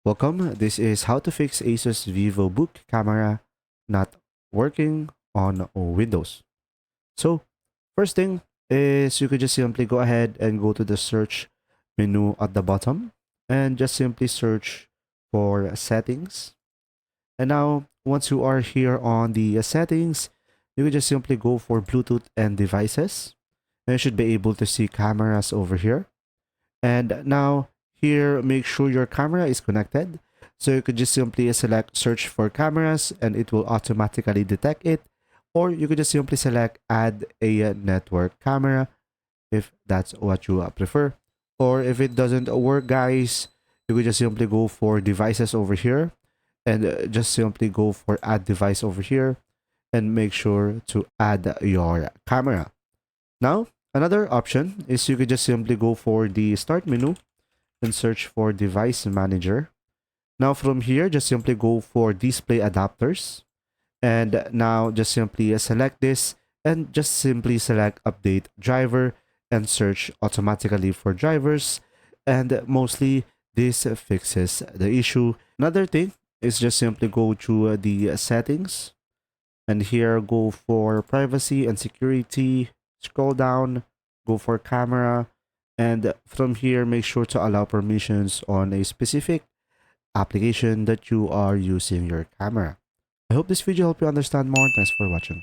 Welcome. This is how to fix ASUS VivoBook camera not working on Windows. So, first thing is you could just simply go ahead and go to the search menu at the bottom and just simply search for settings. And now, once you are here on the settings, you could just simply go for Bluetooth and devices. And you should be able to see cameras over here. And now here, make sure your camera is connected. So you could just simply select search for cameras and it will automatically detect it. Or you could just simply select add a network camera if that's what you prefer. Or if it doesn't work, guys, you could just simply go for devices over here and just simply go for add device over here and make sure to add your camera. Now, another option is you could just simply go for the start menu and search for device manager. Now from here, just simply go for display adapters. And now just simply select this and just simply select update driver and search automatically for drivers. And mostly this fixes the issue. Another thing is just simply go to the settings and here go for privacy and security, scroll down, go for camera, and from here make sure to allow permissions on a specific application that you are using your camera. I hope this video helped you understand more. Thanks for watching.